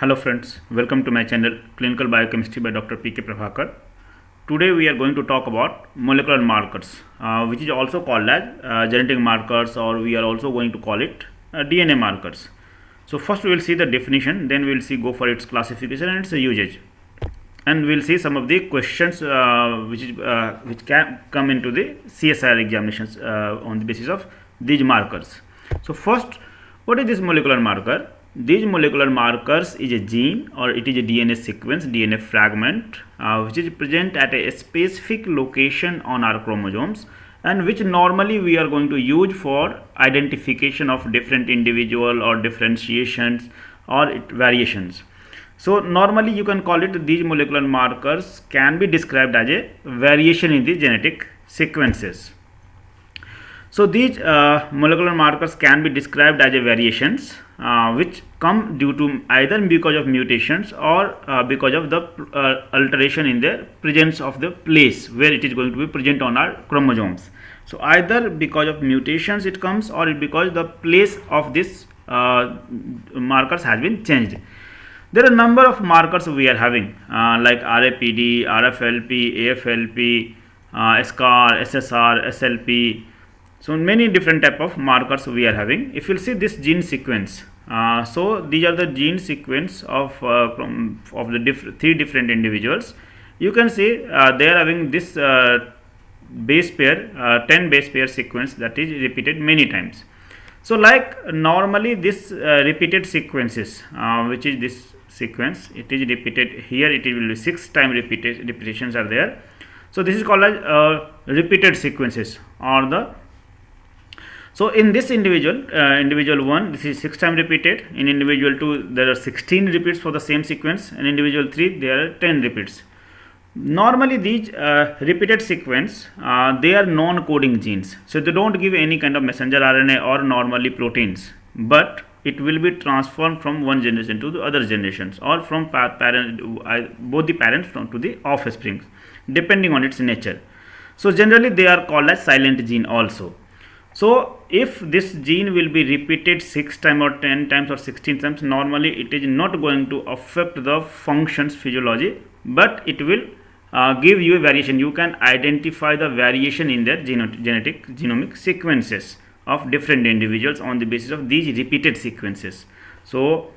Hello friends, welcome to my channel Clinical Biochemistry by Dr. P.K. Prabhakar. Today we are going to talk about molecular markers, which is also called as genetic markers, or we are also going to call it DNA markers. So first we will see the definition, then we will see go for its classification and its usage, and we will see some of the questions which can come into the CSIR examinations on the basis of these markers. So first, what is this molecular marker? These molecular markers is a gene or it is a DNA sequence, DNA fragment, which is present at a specific location on our chromosomes, and which normally we are going to use for identification of different individual or differentiations or variations. So normally you can call it, these molecular markers can be described as a variation in the genetic sequences. So these molecular markers can be described as a variations which come due to either because of mutations or because of the alteration in the presence of the place where it is going to be present on our chromosomes. So either because of mutations it comes, or because the place of this markers has been changed. There are a number of markers we are having like RAPD, RFLP, AFLP, SCAR, SSR, SLP. So many different type of markers we are having. If you see this gene sequence, so these are the gene sequence of the three different individuals. You can see they are having this base pair, 10 base pair sequence that is repeated many times. So like normally this repeated sequences, which is this sequence, it is repeated here. It will be 6 time repetitions are there. So this is called as repeated sequences, or the. So in this individual 1, this is 6 time repeated. In individual 2, there are 16 repeats for the same sequence. In individual 3, there are 10 repeats. Normally these repeated sequence, they are non-coding genes. So they don't give any kind of messenger RNA or normally proteins, but it will be transformed from one generation to the other generations, or from both the parents to the offspring, depending on its nature. So generally they are called as silent gene also. So if this gene will be repeated 6 times or 10 times or 16 times, normally it is not going to affect the functions physiology, but it will give you a variation. You can identify the variation in their genomic sequences of different individuals on the basis of these repeated sequences. So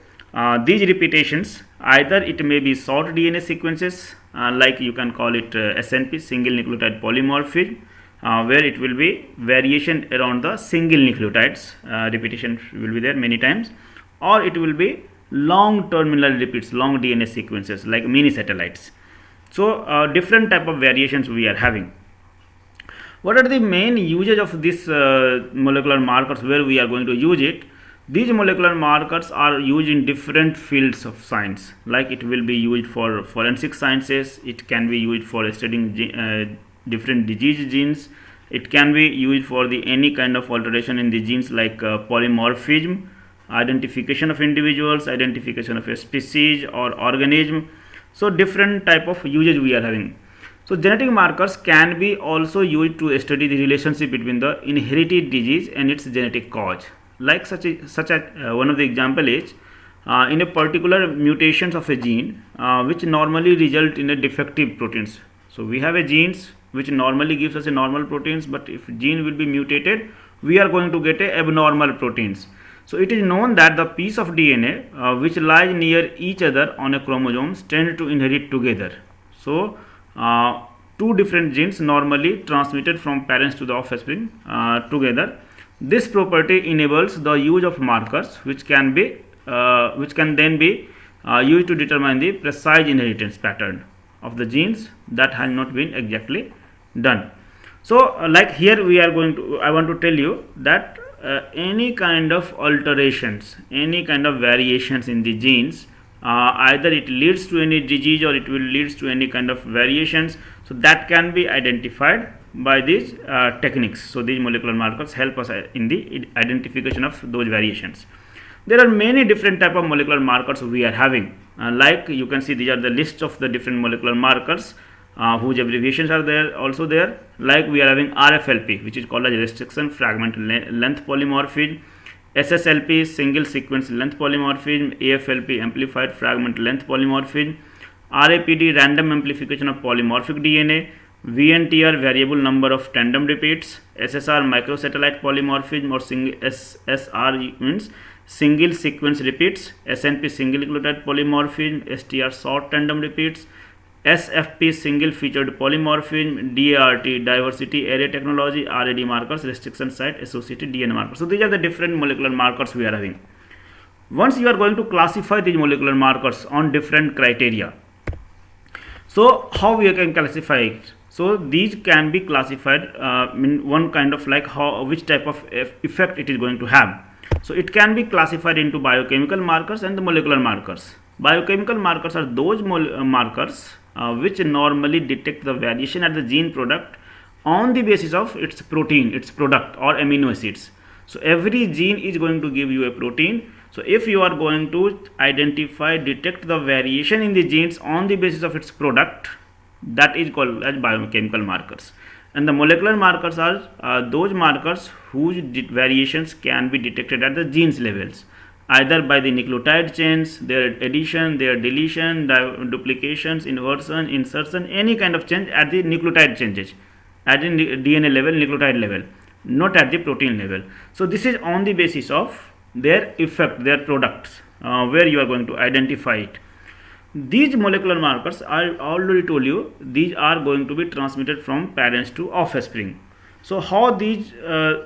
these repetitions, either it may be short DNA sequences, like you can call it SNP, single nucleotide polymorphism, where it will be variation around the single nucleotides, repetition will be there many times, or it will be long terminal repeats, long DNA sequences like mini satellites. So different type of variations we are having. What are the main usage of this molecular markers, where we are going to use it? These molecular markers are used in different fields of science, like it will be used for forensic sciences, it can be used for studying different disease genes, it can be used for the any kind of alteration in the genes like polymorphism, identification of individuals, identification of a species or organism. So different type of usage we are having. So genetic markers can be also used to study the relationship between the inherited disease and its genetic cause. Like such a one of the example is in a particular mutations of a gene which normally result in a defective proteins. So we have a genes which normally gives us a normal proteins, but if gene will be mutated, we are going to get a abnormal proteins. So it is known that the piece of DNA which lies near each other on a chromosomes tend to inherit together. So two different genes normally transmitted from parents to the offspring together. This property enables the use of markers which can then be used to determine the precise inheritance pattern of the genes that has not been exactly done. So like here we are going to, I want to tell you that any kind of alterations, any kind of variations in the genes, either it leads to any disease or it will leads to any kind of variations, so that can be identified by these techniques. So these molecular markers help us in the identification of those variations. There are many different type of molecular markers we are having, like you can see these are the list of the different molecular markers whose abbreviations are there also there. Like we are having RFLP, which is called as restriction fragment length polymorphism, SSLP single sequence length polymorphism, AFLP amplified fragment length polymorphism, RAPD random amplification of polymorphic DNA, VNTR variable number of tandem repeats, SSR microsatellite polymorphism or SSR means single sequence repeats, SNP single nucleotide polymorphism, STR short tandem repeats, SFP single featured polymorphism, DART diversity array technology, RAD markers restriction site associated DNA markers. So these are the different molecular markers we are having. Once you are going to classify these molecular markers on different criteria, so how we can classify it? So these can be classified in one kind of like which type of effect it is going to have. So it can be classified into biochemical markers and the molecular markers. Biochemical markers are those markers which normally detect the variation at the gene product on the basis of its protein, its product or amino acids. So every gene is going to give you a protein. So if you are going to detect the variation in the genes on the basis of its product, that is called as biochemical markers. And the molecular markers are those markers whose variations can be detected at the genes levels, either by the nucleotide chains, their addition, their deletion, duplications, inversion, insertion, any kind of change at the nucleotide changes, at the DNA level, nucleotide level, not at the protein level. So this is on the basis of their effect, their products, where you are going to identify it. These molecular markers, I already told you, these are going to be transmitted from parents to offspring. So how these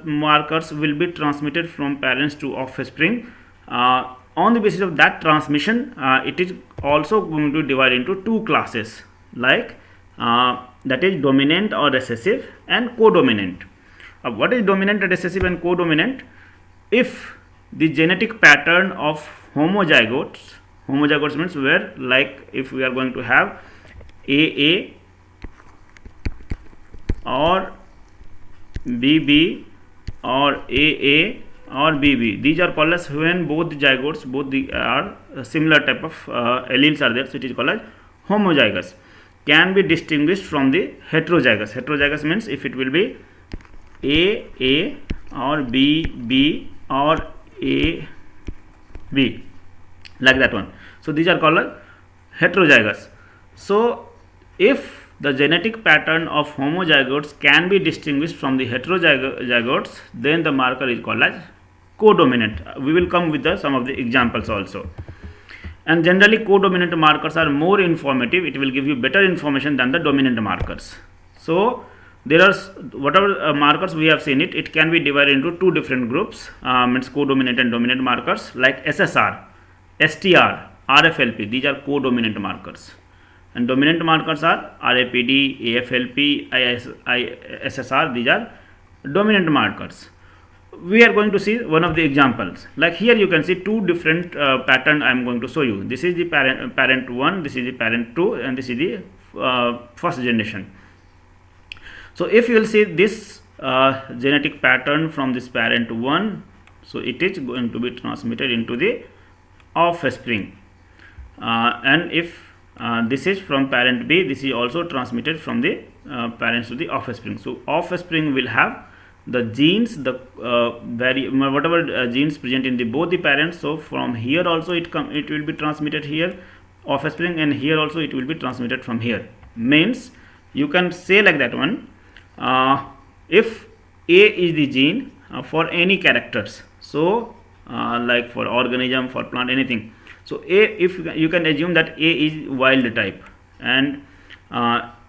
markers will be transmitted from parents to offspring? On the basis of that transmission, it is also going to divide into two classes, like that is dominant or recessive and codominant. What is dominant, recessive and codominant? If the genetic pattern of homozygotes means where, like if we are going to have AA or BB or AA or BB, these are called as when both the zygotes, are similar type of alleles are there, so it is called as homozygous, can be distinguished from the heterozygous. Heterozygous means if it will be AA or BB or AB, like that one. So these are called heterozygous. So if the genetic pattern of homozygotes can be distinguished from the heterozygotes, then the marker is called as codominant. We will come with some of the examples also. And generally codominant markers are more informative. It will give you better information than the dominant markers. So there are whatever markers we have seen, it can be divided into two different groups, means codominant and dominant markers, like SSR, STR, RFLP. These are codominant markers, and dominant markers are RAPD, AFLP, SSR. These are dominant markers. We are going to see one of the examples. Like here you can see two different pattern I am going to show you. This is the parent 1, this is the parent 2, and this is the first generation. So if you will see this genetic pattern from this parent 1, so it is going to be transmitted into the offspring, and if this is from parent B, this is also transmitted from the parents to the offspring. So offspring will have the genes, the whatever genes present in the both the parents. So from here also it will be transmitted here, offspring, and here also it will be transmitted from here. Means you can say like that one, if A is the gene for any characters, so like for organism, for plant, anything. So A, if you can assume that A is wild type, and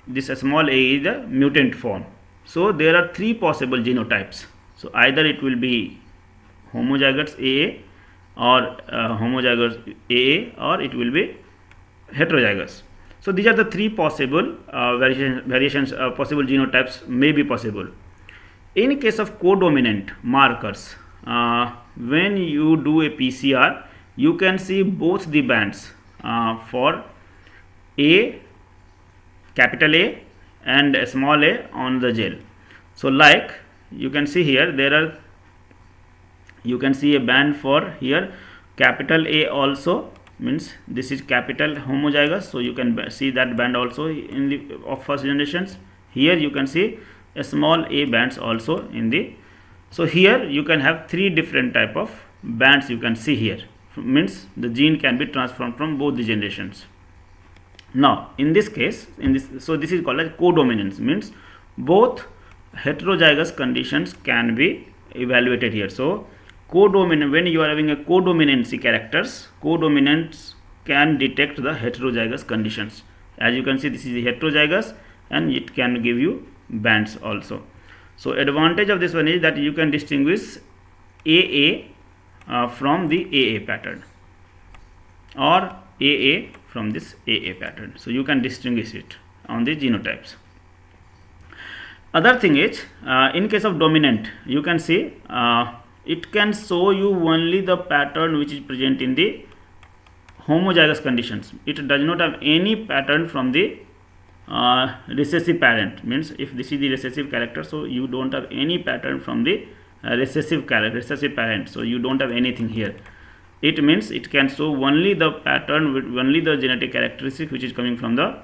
this small a is the mutant form. So there are three possible genotypes. So either it will be homozygous AA or homozygous AA, or it will be heterozygous. So these are the three possible variations, possible genotypes may be possible. In case of codominant markers, when you do a PCR, you can see both the bands for A, capital A, and a small a on the gel. So like you can see here, you can see a band for here capital A also, means this is capital homozygous, so you can see that band also in the of first generations. Here you can see a small a bands also in the. So here you can have three different type of bands you can see here, means the gene can be transformed from both the generations. Now in this case, so this is called as codominance, means both heterozygous conditions can be evaluated here. So codominant, when you are having a codominancy characters, codominants can detect the heterozygous conditions. As you can see, this is the heterozygous and it can give you bands also. So advantage of this one is that you can distinguish AA from the AA pattern, or AA from this AA pattern. So you can distinguish it on the genotypes. Other thing is, in case of dominant, you can see it can show you only the pattern which is present in the homozygous conditions. It does not have any pattern from the recessive parent, means if this is the recessive character, so you don't have any pattern from the recessive parent, so you don't have anything here. It means it can show only the pattern with only the genetic characteristic which is coming from the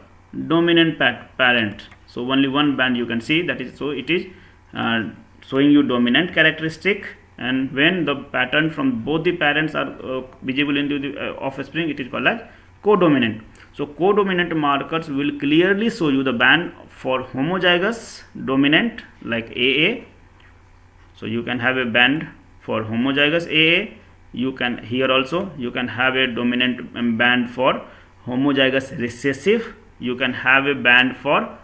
dominant parent. So only one band you can see, that is, so it is showing you dominant characteristic, and when the pattern from both the parents are visible into the offspring, it is called as codominant. So codominant markers will clearly show you the band for homozygous dominant like AA. So you can have a band for homozygous AA. You can here also you can have a dominant band for homozygous recessive. You can have a band for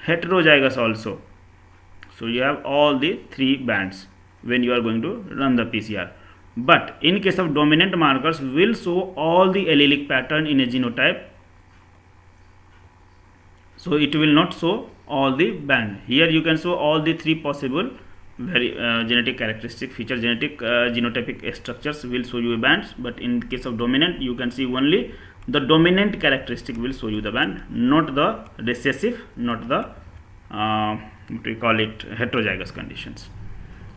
heterozygous also. So you have all the three bands when you are going to run the PCR. But in case of dominant markers, will show all the allelic pattern in a genotype. So it will not show all the band. Here you can show all the three possible genetic characteristic feature, genetic genotypic structures will show you a bands. But in case of dominant, you can see only the dominant characteristic will show you the band, not the recessive, not the what we call it heterozygous conditions.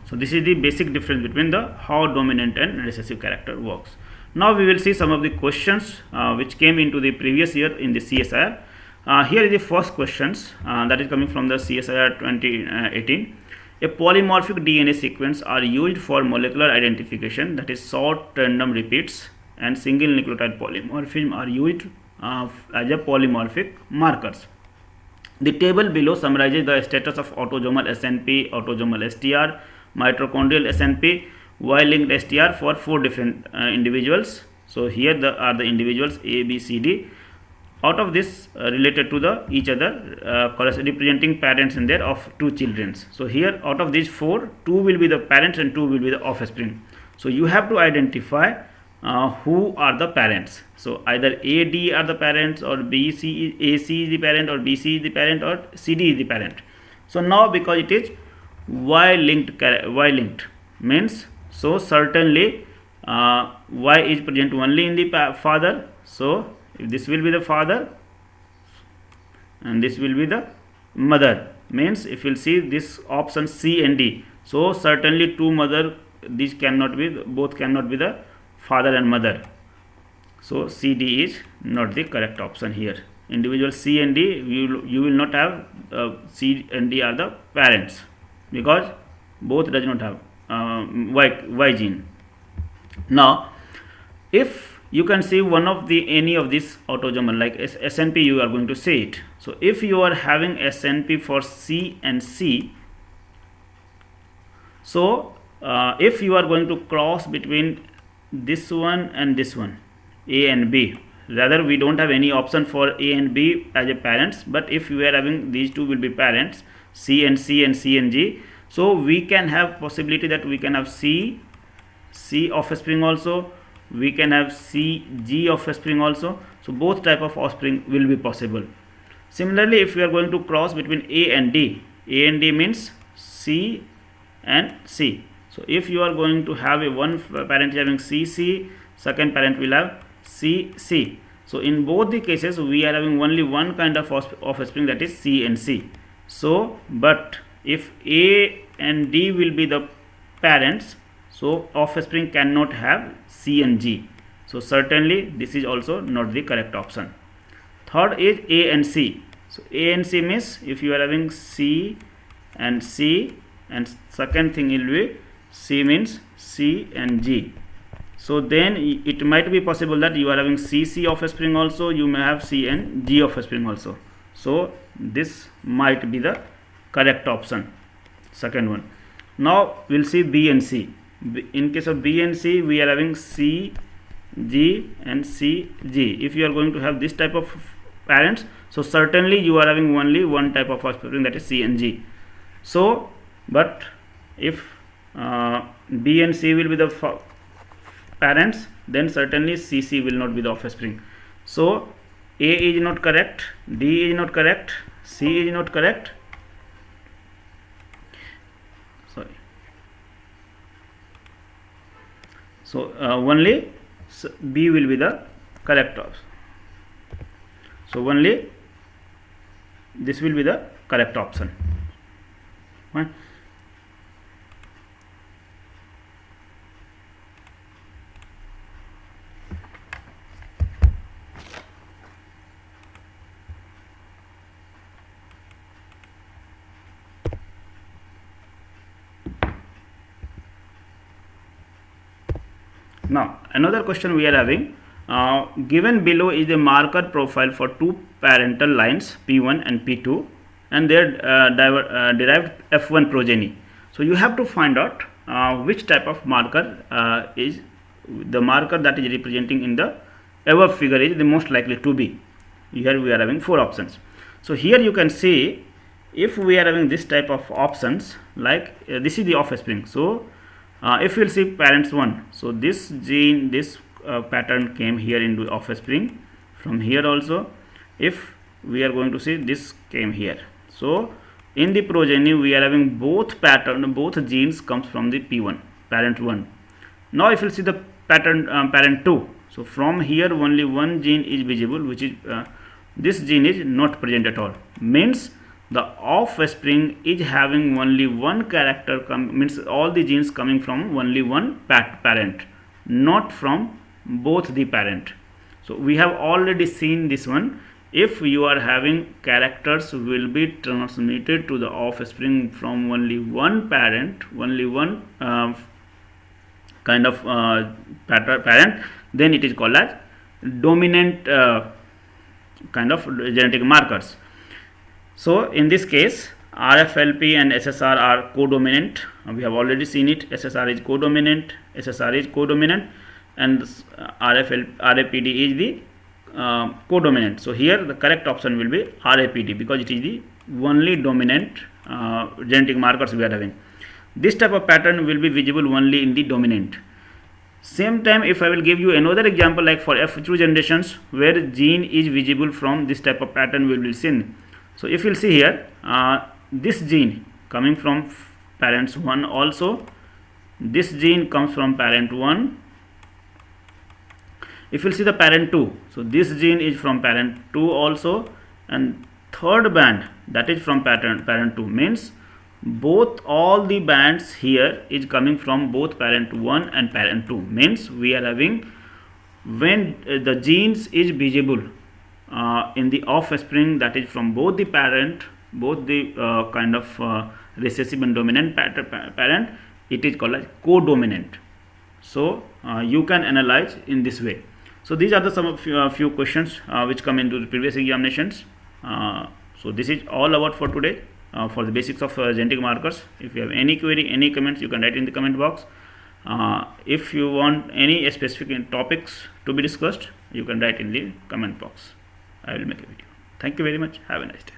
So this is the basic difference between the how dominant and recessive character works. Now we will see some of the questions which came into the previous year in the CSIR. Here is the first questions that is coming from the CSIR 2018. A polymorphic DNA sequence are used for molecular identification, that is short random repeats and single nucleotide polymorphism are used as a polymorphic markers. The table below summarizes the status of autosomal SNP, autosomal STR, mitochondrial SNP, Y-linked STR for 4 different individuals. So here are the individuals A, B, C, D. Out of this related to the each other representing parents in there of 2 children. So here out of these 4, 2 will be the parents and 2 will be the offspring. So you have to identify who are the parents. So either A, D are the parents, or B, C, A, C is the parent, or B, C is the parent, or C, D is the parent. So now because it is Y-linked means, so certainly Y is present only in the father. So if this will be the father and this will be the mother, means if you will see this option C and D, so certainly 2 mother, these cannot be, both cannot be the father and mother. So C, D is not the correct option here. Individual C and D, you will not have C and D are the parents, because both does not have Y gene. Now if you can see one of the any of this autosomal like SNP, you are going to say it. So if you are having SNP for C and C, so if you are going to cross between this one and this one, A and B, rather we don't have any option for A and B as a parents, but if you are having these 2 will be parents, C and C and C and G, so we can have possibility that we can have C offspring also, we can have C, G offspring also. So both type of offspring will be possible. Similarly, if we are going to cross between A and D means C and C. So if you are going to have a one parent having CC, second parent will have CC. So in both the cases we are having only one kind of offspring, that is C and C. So but if A and D will be the parents, so offspring cannot have C and G. So certainly this is also not the correct option. Third is A and C. So A and C means if you are having C and C, and second thing will be C means C and G. So then it might be possible that you are having C offspring also, you may have C and G offspring also. So this might be the correct option, second one. Now we'll see B and C. In case of B and C, we are having C, G and C, G. If you are going to have this type of parents, so certainly you are having only one type of offspring, that is C and G. So, but if B and C will be the parents, then certainly CC will not be the offspring. So A is not correct, D is not correct, C is not correct. Sorry. So only B will be the correct option. So only this will be the correct option. Right? Now another question we are having, given below is a marker profile for two parental lines P1 and P2 and their derived F1 progeny. So you have to find out which type of marker is the marker that is representing in the above figure is the most likely to be. Here we are having four options. So here you can see, if we are having this type of options, like this is the offspring. So if you will see parents 1, so this gene, this pattern came here into offspring. From here also, if we are going to see, this came here. So in the progeny we are having both genes comes from the P1, parent 1. Now if you see the pattern parent 2, so from here only one gene is visible, which is this gene is not present at all. Means the offspring is having only one character, means all the genes coming from only one parent, not from both the parent. So we have already seen this one. If you are having characters will be transmitted to the offspring from only one parent, only one kind of parent, then it is called as dominant kind of genetic markers. So in this case, RFLP and SSR are codominant. We have already seen it. SSR is codominant, SSR is codominant, and RAPD is the codominant. So here the correct option will be RAPD, because it is the only dominant genetic markers we are having. This type of pattern will be visible only in the dominant. Same time, if I will give you another example, like for F2 generations where gene is visible from this type of pattern will be seen. So if you will see here, this gene coming from parents 1 also, this gene comes from parent 1. If you will see the parent 2, so this gene is from parent 2 also, and third band that is from parent 2, means both all the bands here is coming from both parent 1 and parent 2, means we are having, when the genes is visible in the offspring that is from both the parent, both the kind of recessive and dominant parent, it is called as codominant. So you can analyze in this way. So these are the some of few questions which come into the previous examinations. So this is all about for today, for the basics of genetic markers. If you have any query, any comments, you can write in the comment box. If you want any specific topics to be discussed, you can write in the comment box. I will make a video. Thank you very much. Have a nice day.